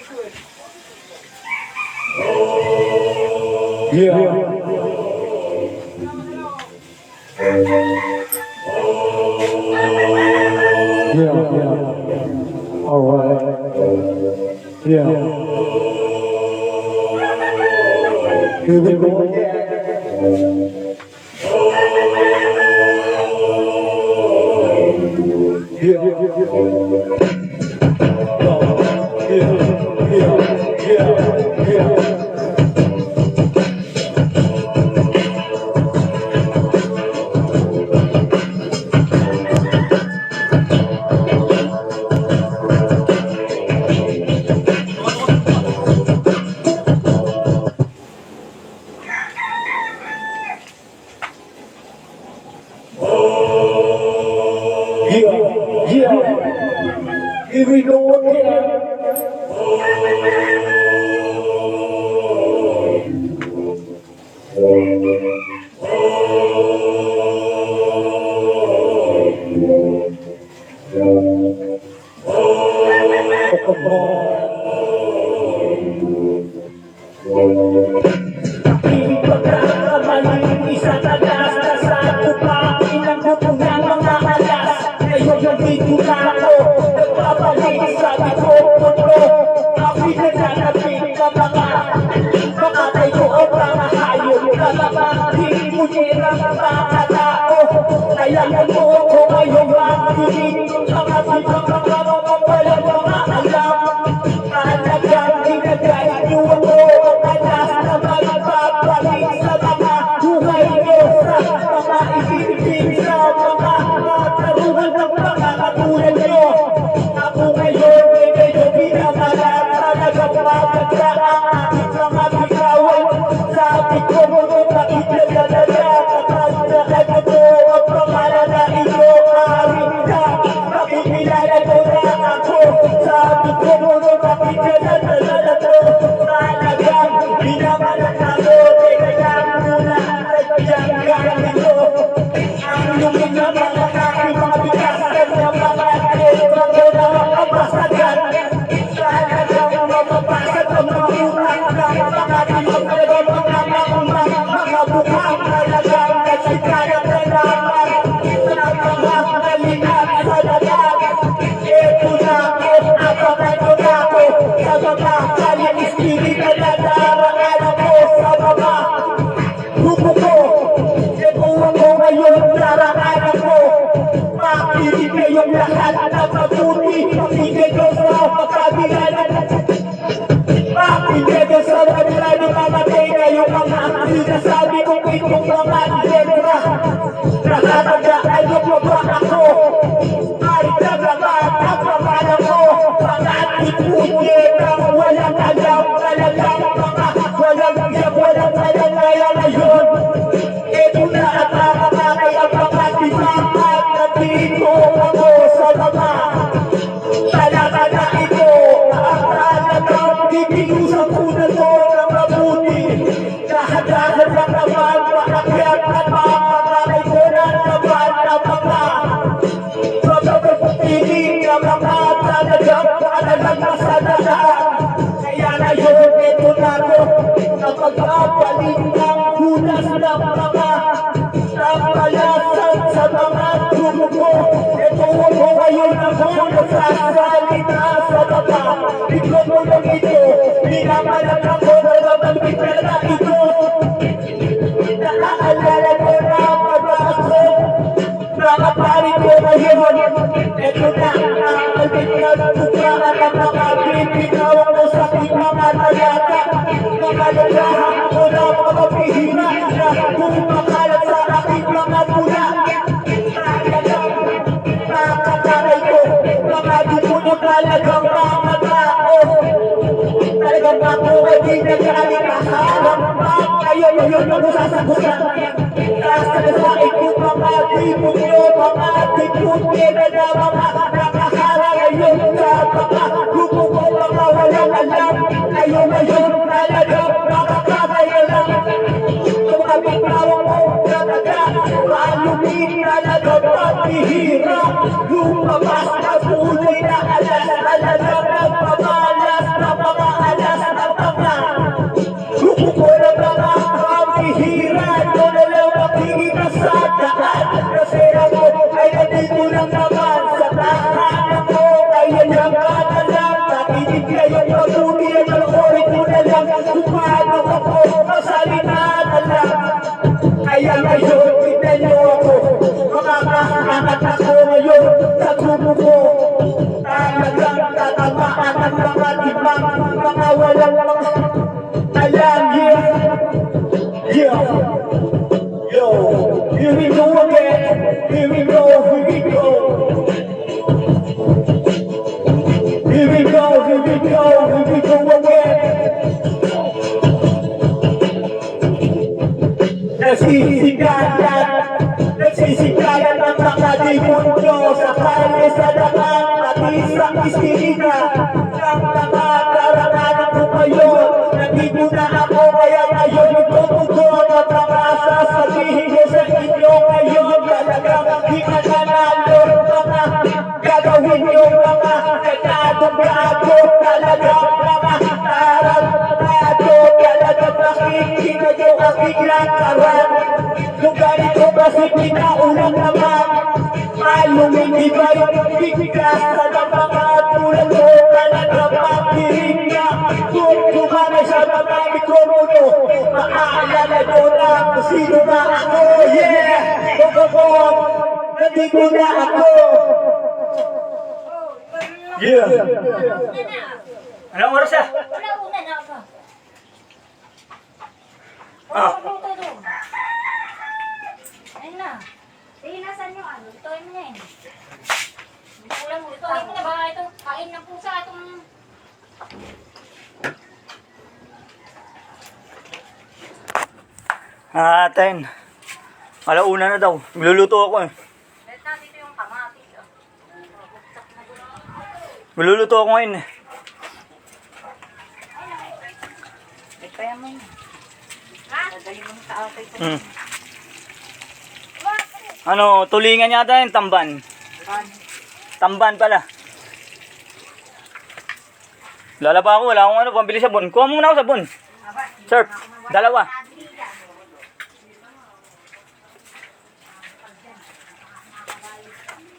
Yeah. Yeah. All right. Yeah. Here we go again. Yeah. Yeah. Here we go again. Isa tagas na sa tupa, pinagpupong ng mga alas. Ngayon nandito na ako, nagpapalik sa likod ko. Ako'y naglalapit na mga tayo o mga hayop. Lalabangin ko nirang mga tao. Kaya mo ko ngayong makinig, mga walang mga alam. Talagang inagay niyo ako, alas na magpapalik sa mga buhay niyo sa mga isipin sa mga karuhan ng mga katulad niyo. Ako ngayon ay medyo pinamalan, talagang mapagka ang aking mga bitawan. Sabi ko mo bakit nagdadala kapag nakagato ang pangalan na ito, aring ka. Nakikilala ko na ako, sabi ko mo bakit nagdadala to. Talagang pinamalan ako, teka lang muna, sadyang galing ko. Ang lumi na mga aking mga bitasan ng mga etrang ko na makapasagan. Talagang mapapasag ang mga utang ng mga tinagdagang mga bukang talagang kasikayang nalaman sa mga kalinat sa dagat. Ito na ako, abangan ko na ako sa mga kalinis-kinig na nadaraan ako sa mga grupo ko. Ito ako ngayon, daraan ako. Makinig kayong lahat na mabuti, pakinggan ko sa pagkabilanan. Pakinggan ko sa kanila ng mga tenga, yung mga sinasabi kong itong mga letra. Nakatandaan niyo po ba ako? Ay nagaman ang pangalan ko, mga tipunyetang walang alam, talagang mga walang iyak, walang alam ngayon. Ito na at nakakakay ang mga tipahan, nandito ako sa mga talaga na ito. Ang talagang bibilusan ko na to ng mabuti. Dahan-dahan lang naman, makakyat at makakakay ko na naman ang mga pagpapagpiling ng mga talagang talagang masadaan. Kaya ngayon, ito na ko, napagpapalit ng hunas ng mga napalasan sa mga grupo ko. Ito ako ngayon ako nagsasalita sa mga biglo mo lang ito. Pinamalat ako na nabanggit na ito. Naaalala ko na pag-ako mga pari ko ngayon. Ito na ang albitan tuklahan ng mga bibinaw ko sa aking mga talata. Mga lalahan ko na mga pihira na kumakalat sa aking mga tula. Talagang nakakaray ko, mga dipuno talagang mga tao. Talagang ako ay di nagkakalang pa. Ngayon ako sasagutan. Sasagutin ko mga dipuno, mga dipuno na mga nakahara ngayon sa mga grupo ko, mga walang alam. Ngayon talagang makakakaya lang. Sa mga bitawang ko talaga, malumin talaga paghihira. Lumabas na tuloy na alas, talagang nagpamalas na mga paligid ngayong mabuti at malukulit mo na lang kung paano ako masalita na lang. Kaya ngayon, tignan niyo ako, makakaangat ako ngayon sa grupo ko. Talagang tatamaan ang mga ibang mga walang mga alam, yeah. Yo, here we go again, here we go, here we go. Here we go, here we go, here we go again. Nagsisikayan ang mga demonyo sa kanya sa dagat at isang istinika ng mga karangalan ko kayo. Nandito na ako kaya ngayon itutugon at mga sasabihin ko sa inyo ngayon. Talagang di ka nanalo mga gagawin yung mga nagkatong-gago. Talagang mga tarantado. Talagang nakikita nyo ang biglang karan. Yung ganito kasi pinaulang naman malumigibay bigkas sa mga tulad ko talagang magdiring na kung kumana sa mga mikromono maaalala ko na kung sino na ako. Yeah! Kukukong nandito na ako. Yeah! Anong oras ah? Wala, una na ako. Ah. Ayun na. Sige, nasan yung ano? Lutuin mo na yun. Lutuin mo na ba ito? Kain ng pusa itong... Ten. Alauna na daw. Magluluto ako eh. Let na dito yung kamatis. Oh. Magluluto ako ngayon eh. Kaya mo yun. Ha? Dadali mo sa akin. Hmm. Ano, tulingan yata yung tamban. Tamban pala. Lalaba ako, wala akong ano, pambili sabon. Kuha mo muna ako sabon. Surf, dalawa.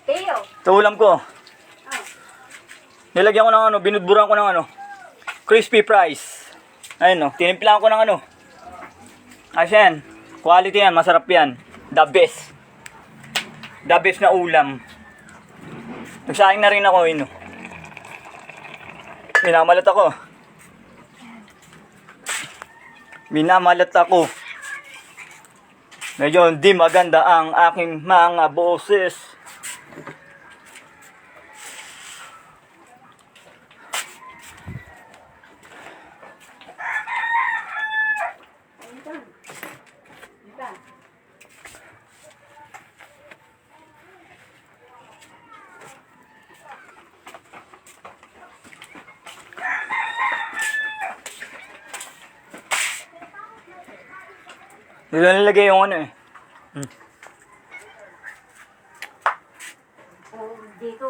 Teo. Ito ulam ko. Nilagyan ko ng ano, binudburan ko ng ano, crispy fries. Ayun no, tinimplahan ko ng ano. Ayan, quality yan, masarap yan. The best. The best na ulam. Nagsaing na rin ako, no. Minamalat ako. Minamalat ako. Medyo hindi maganda ang aking mga boses. Dito nilagay yung ano eh. Dito.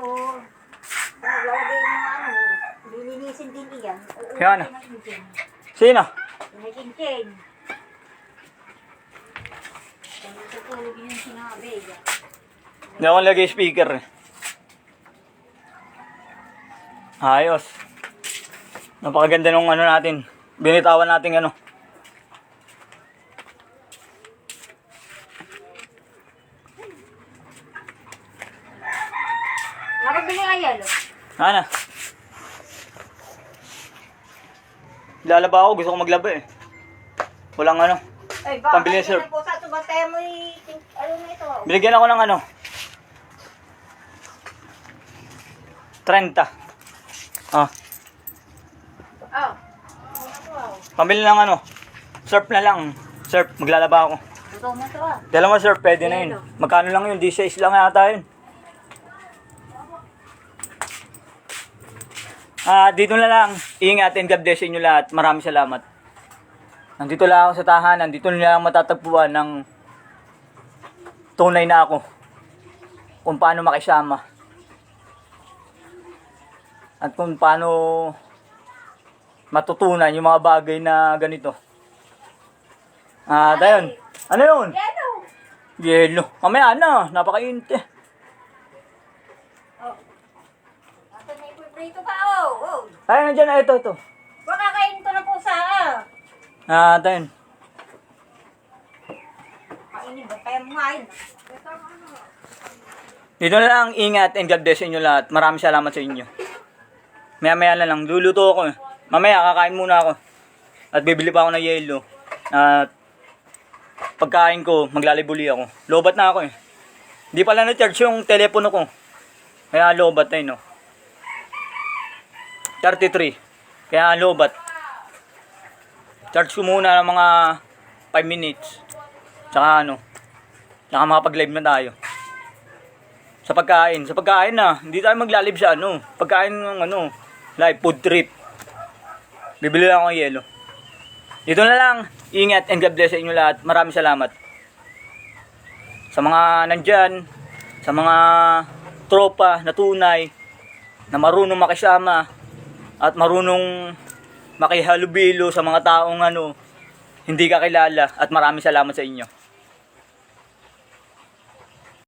Lalagay mo ano. Lilinisin din iyan. Kaya na. Sino? Naging-king. Tutulog yung sinabi. Hindi ako nilagay speaker eh. Ayos. Napakaganda nung ano natin. Binitawan natin ano. Nakabili nga yelo. Ano? Lalaba ako, gusto ko maglaba eh. Walang ano. Ay, Pambili ng syrup. Po sa tumataya mo ano na ito? Binigyan ako ng ano. 30. Ah, Oh. pambili ng ano. Surf na lang. Surf, maglalaba ako. Ito mo to ah. Dalawang surf, pwede na yun. Magkano lang yun? D6 lang yata yun. Dito na lang. Ingat and God bless inyo lahat. Maraming salamat. Nandito lang ako sa tahanan. Dito na lang matatagpuan ng tunay na ako. Kung paano makisama. At kung paano matutunan yung mga bagay na ganito. Dayon. Ano yun? Yelo. Yelo. Mamaya na. Napakainit eh. Ito na ipiprito pa oh. Oh. Ay, nandiyan na. Ito. Baka kainin to ng pusa Tayo. Kainin ba? Kaya mumain. Dito na lang, ingat and God bless sa inyo lahat. Maraming salamat sa inyo. Maya-maya na lang, luluto ako eh. Mamaya, kakain muna ako. At bibili pa ako ng yelo. At pagkain ko, maglalibuli ako. Lobat na ako eh. Hindi pala na-charge yung telepono ko. Kaya lobat na yun, no? 33. Kaya lobat. Charge ko muna ng mga 5 minutes. Tsaka tsaka makapag-live na tayo. Sa pagkain na. Hindi tayo magla-live sa pagkain ng live food trip. Bibili lang ako ng yelo. Dito na lang. Ingat and God bless sa inyo lahat. Maraming salamat. Sa mga nandyan, sa mga tropa na tunay, na marunong makisama, at marunong makihalubilo sa mga taong hindi kakilala, at maraming salamat sa inyo.